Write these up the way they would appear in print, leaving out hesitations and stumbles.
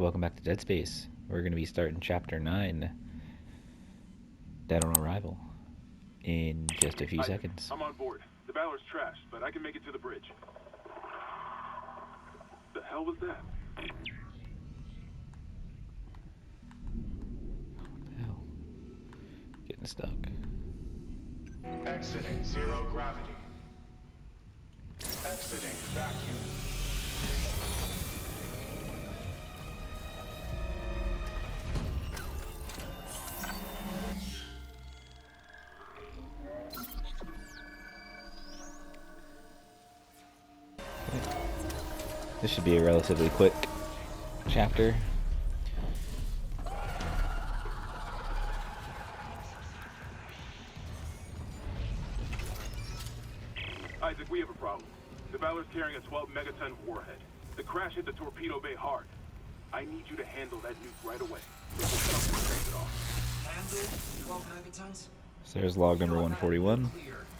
welcome back to Dead Space. We're going to be starting Chapter 9, Dead on Arrival, in just a few seconds. I'm on board. The Valor's trashed, but I can make it to the bridge. The hell was that? What the hell? Getting stuck. Exiting zero gravity. Exiting vacuum. This should be a relatively quick chapter. Isaac, we have a problem. The Valor's carrying a 12 megaton warhead. The crash hit the torpedo bay hard. I need you to handle that nuke right away. Take it off. Handle 12 megatons? So there's log number 141.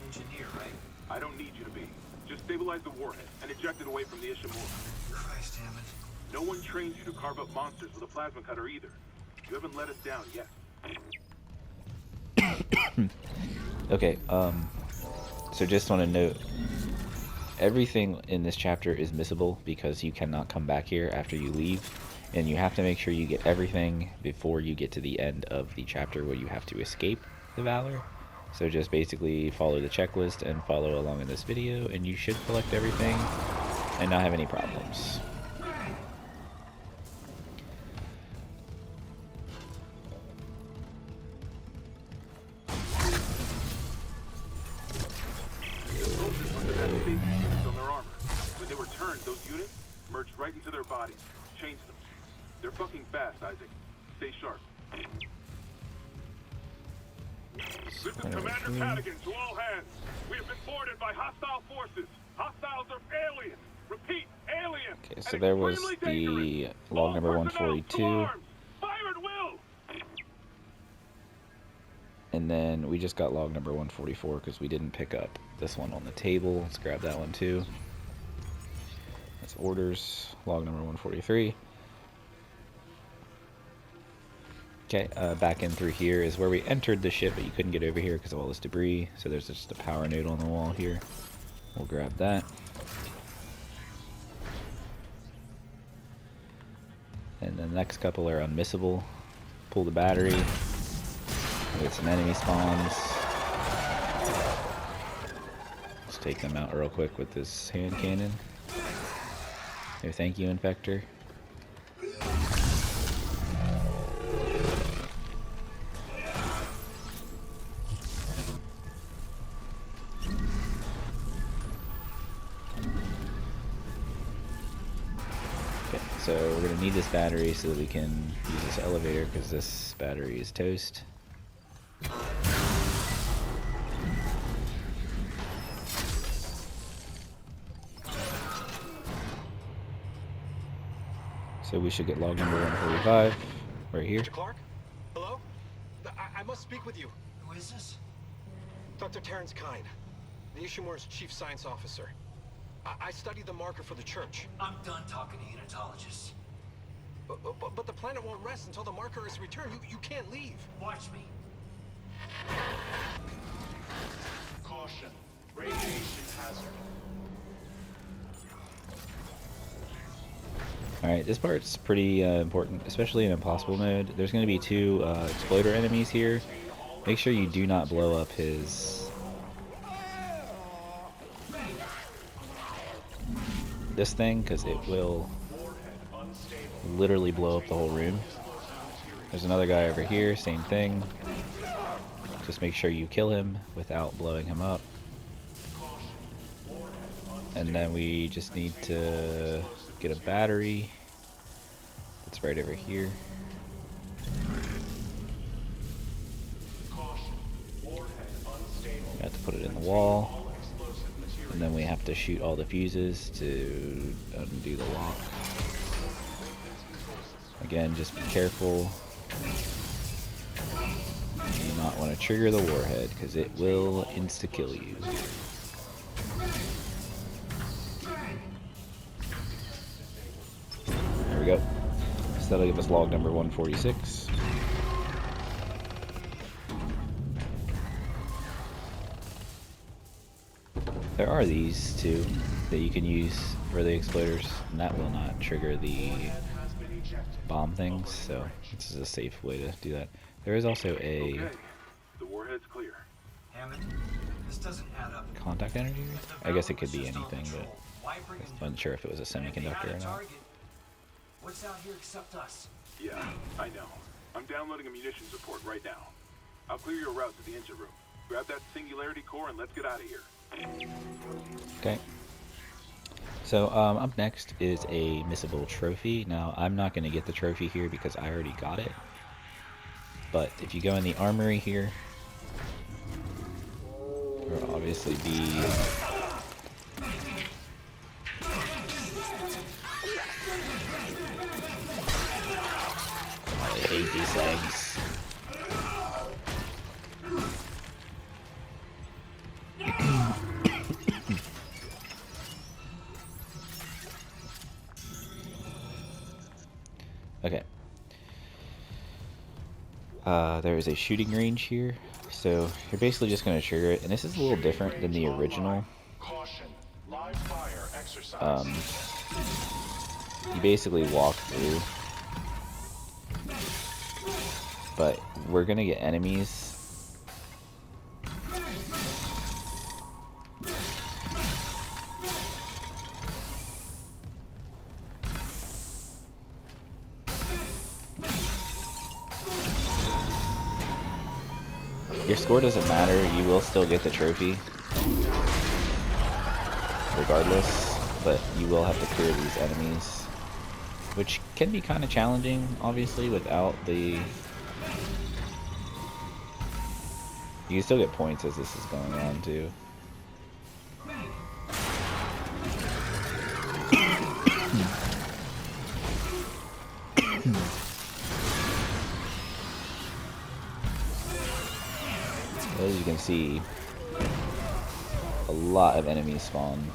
Engineer, right? I don't need you to be. Just stabilize the warhead and eject it away from the Ishimura. Christ, Hammond. No one trains you to carve up monsters with a plasma cutter either. You haven't let us down yet. Okay, so just want to note, everything in this chapter is missable because you cannot come back here after you leave, and you have to make sure you get everything before you get to the end of the chapter where you have to escape the Valor. So just basically follow the checklist and follow along in this video, and you should collect everything and not have any problems. On their armor. When they were turned, those units merged right into their bodies. Changed them. They're fucking fast, Isaac. Stay sharp. This is Commander Cadigan to all hands. We have been boarded by hostile forces. Hostiles are aliens. Repeat, aliens. Okay, so there was the log number 142. Fire at will. And then we just got log number 144 because we didn't pick up this one on the table. Let's grab that one too. That's orders, log number 143. Okay, back in through here is where we entered the ship, but you couldn't get over here because of all this debris. So there's just a power node on the wall here. We'll grab that. And the next couple are unmissable. Pull the battery. We get some enemy spawns. Let's take them out real quick with this hand cannon. Here, thank you, Infector. Okay, so we're gonna need this battery so that we can use this elevator because this battery is toast. So we should get log number 145 right here. Mr. Clarke? Hello? I must speak with you. Who is this? Dr. Terrence Kine, the Ishimura's chief science officer. I studied the marker for the church. I'm done talking to unitologists. But the planet won't rest until the marker is returned. You can't leave. Watch me. Caution. Radiation hazard. Alright, this part's pretty important, especially in impossible mode. There's going to be two exploder enemies here. Make sure you do not blow up this thing, because it will literally blow up the whole room. There's another guy over here, same thing. Just make sure you kill him without blowing him up. And then we just need to get a battery. It's right over here. We have to put it in the wall. And then we have to shoot all the fuses to undo the lock. Again, just be careful. You do not want to trigger the warhead because it will insta-kill you. There we go. So that'll give us log number 146. There are these two that you can use for the exploders, and that will not trigger the bomb things, so this is a safe way to do that. There is also a Okay, the warhead's clear. Hammond, this doesn't add up. contact energy. If the I guess it Valor could was be just on anything, but patrol, why bring a I nuke? wasn't sure if it was a And if they had semiconductor a or not. target, what's out here except us? Yeah, I know. I'm downloading a munitions report right now. I'll clear your route to the engine room. Grab that singularity core and let's get out of here. Okay. So up next is a missable trophy. Now I'm not going to get the trophy here because I already got it. But if you go in the armory here, there will obviously be I hate these things. Okay. There is a shooting range here, so you're basically just going to trigger it, and this is a little different than the original. Caution. Live fire exercise. You basically walk through, but we're going to get enemies. Your score doesn't matter, you will still get the trophy regardless, but you will have to clear these enemies, which can be kind of challenging, obviously, without the... You can still get points as this is going on, too. As you can see, a lot of enemies spawn.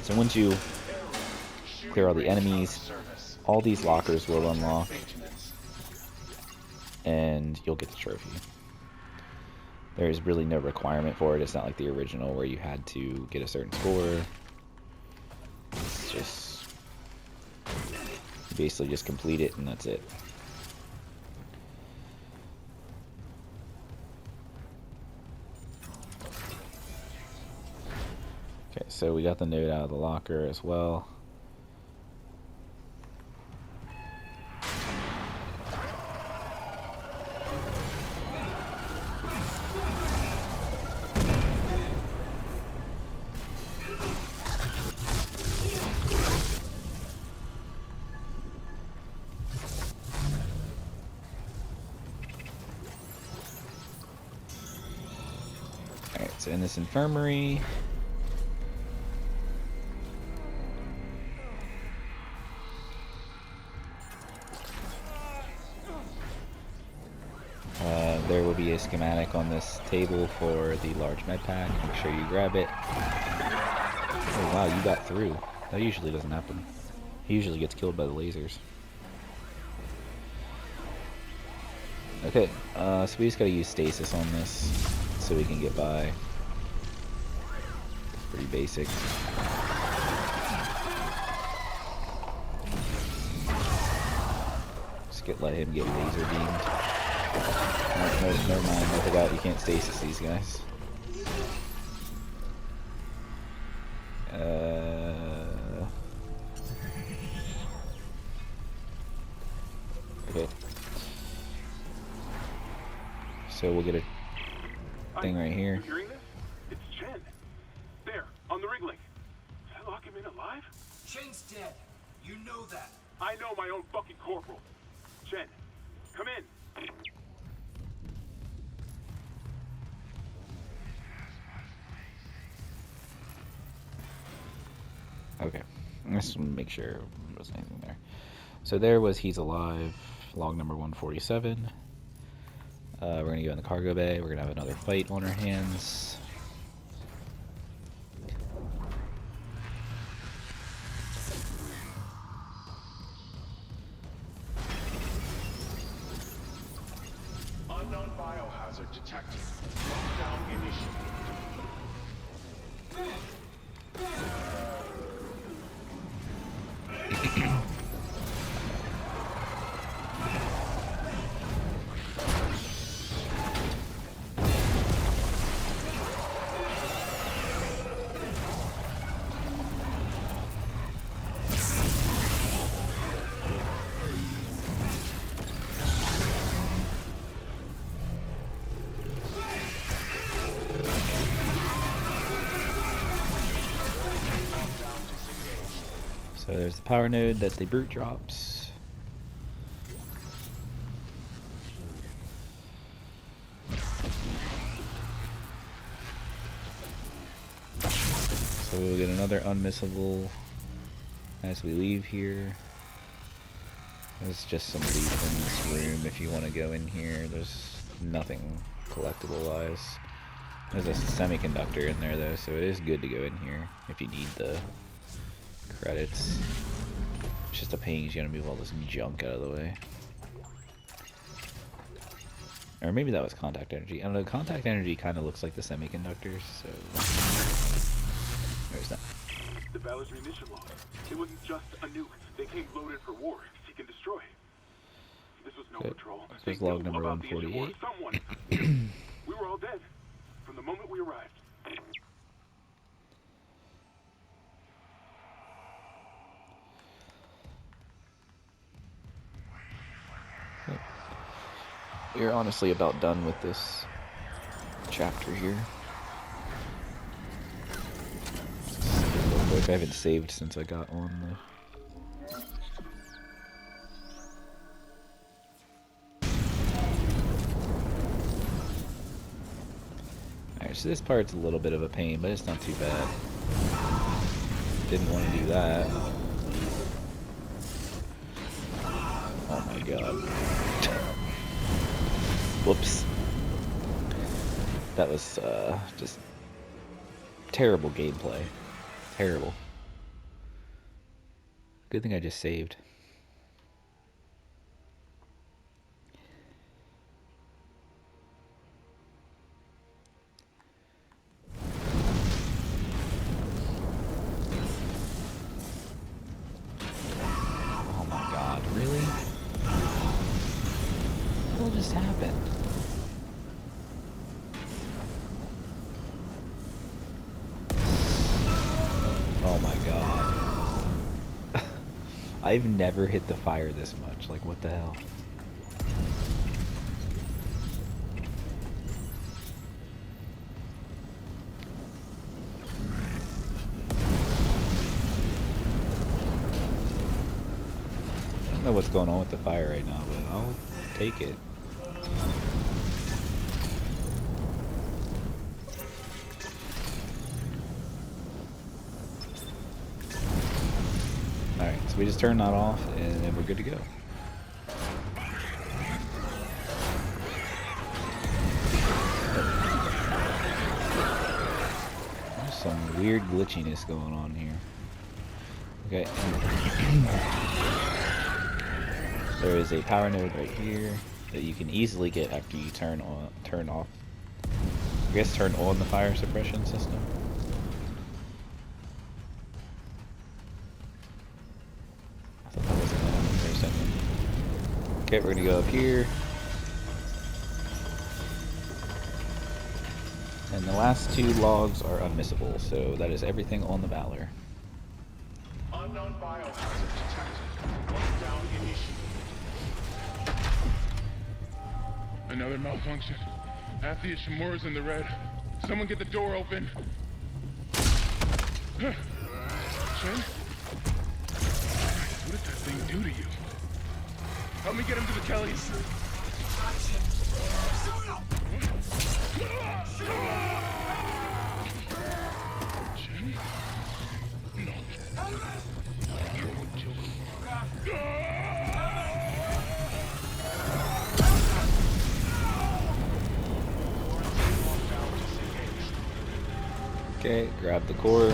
So once you clear all the enemies, all these lockers will unlock, and you'll get the trophy. There is really no requirement for it. It's not like the original where you had to get a certain score. It's just, you basically just complete it and that's it. Okay, so we got the note out of the locker as well. Alright, so in this infirmary, there will be a schematic on this table for the large med pack. Make sure you grab it. Oh wow, you got through. That usually doesn't happen. He usually gets killed by the lasers. Okay, so we just gotta use stasis on this so we can get by. It's pretty basic. Let him get laser beamed. No, never mind. I forgot you can't stasis these guys. Okay. So we'll get a thing right here. You hearing this? It's Chen. There, on the rig link. Did I lock him in alive? Chen's dead. You know that. I know my own fucking corporal. Chen, come in. Okay, let's make sure there wasn't anything there. So there was he's alive, log number 147. We're gonna go in the cargo bay. We're gonna have another fight on our hands. Unknown biohazard detected. Lockdown initiated. So there's the power node that the brute drops. So we'll get another unmissable as we leave here. There's just some loot in this room if you want to go in here. There's nothing collectible wise. There's a semiconductor in there though, so it is good to go in here if you need the credits. It's just a pain, you gotta move all this junk out of the way. Or maybe that was contact energy. I don't know, contact energy kind of looks like the semiconductors, so... There's that. The Valor's munition log. It wasn't just a nuke. They came loaded for war. Seek and destroy. This was no patrol. This was log number 148. Someone. We were all dead from the moment we arrived. We're honestly about done with this chapter here. Real quick, I haven't saved since I got on the... Alright, so this part's a little bit of a pain, but it's not too bad. Didn't want to do that. Oh my god. Whoops. That was just terrible gameplay. Terrible. Good thing I just saved. Oh my god, really? What just happened? Oh my god. I've never hit the fire this much. Like, what the hell? I don't know what's going on with the fire right now, but I'll take it. Alright, so we just turn that off and then we're good to go. There's some weird glitchiness going on here. Okay. There is a power node right here that you can easily get after you turn on the fire suppression system. I thought that was an enemy for a second. Okay, we're gonna go up here. And the last two logs are unmissable, so that is everything on the Valor. Unknown biohazard detected. Lockdown initiated. Another malfunction. Half the Ishimura's in the red. Someone get the door open. Huh. Shin? What did that thing do to you? Help me get him to the Kellys. Shin? No. Okay, grab the core.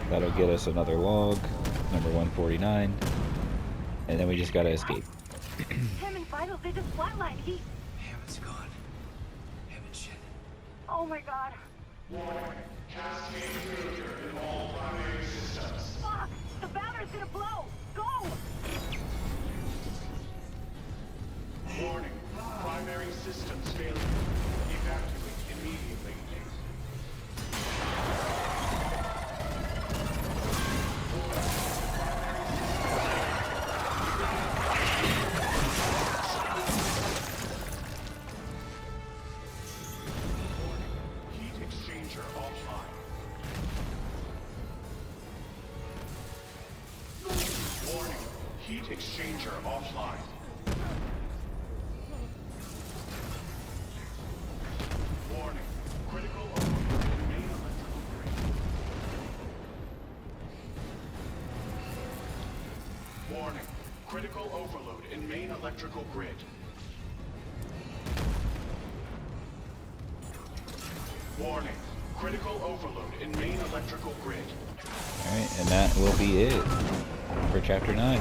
That'll get us another log, number 149. And then we just gotta escape. Hammond vitals, they just flatlined. Hammond's gone. Hammond shit. Oh my god. Cascade failure in all primary systems. Fuck! The Valor's gonna blow! Go! Warning. Primary systems failure. Evacuate immediately. Heat exchanger offline. Warning. Heat exchanger offline. Warning. Critical overload in main electrical grid. Warning. Critical overload in main electrical grid. Warning. Critical overload in main electrical grid. Alright, and that will be it for Chapter 9.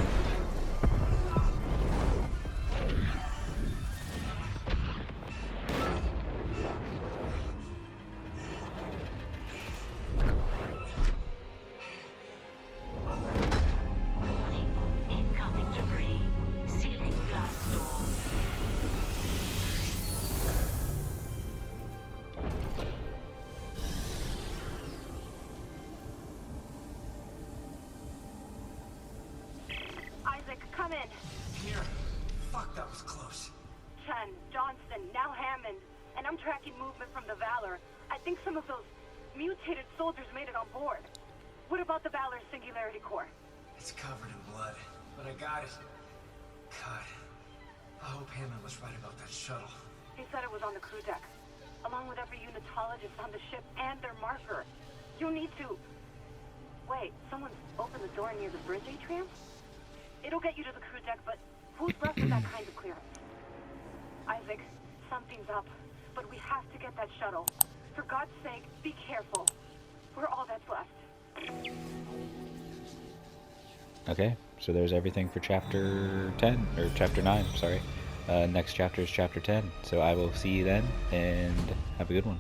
Incoming debris. Sealing blast door. Isaac, come in. Here. Fuck, that was close. Chen, Johnston, now Hammond. And I'm tracking movement from the Valor. I think some of those mutated soldiers made it on board. What about the Valor's singularity core? It's covered in blood, but I got it. God. I hope Hammond was right about that shuttle. He said it was on the crew deck, along with every unitologist on the ship and their marker. You need to... Wait, someone's opened the door near the bridge atrium? It'll get you to the crew deck, but who's left with that kind of clearance? Isaac, something's up, but we have to get that shuttle. For God's sake, be careful. We're all that's left. Okay, so there's everything for Chapter 10, or Chapter 9, sorry. Next chapter is Chapter 10, so I will see you then, and have a good one.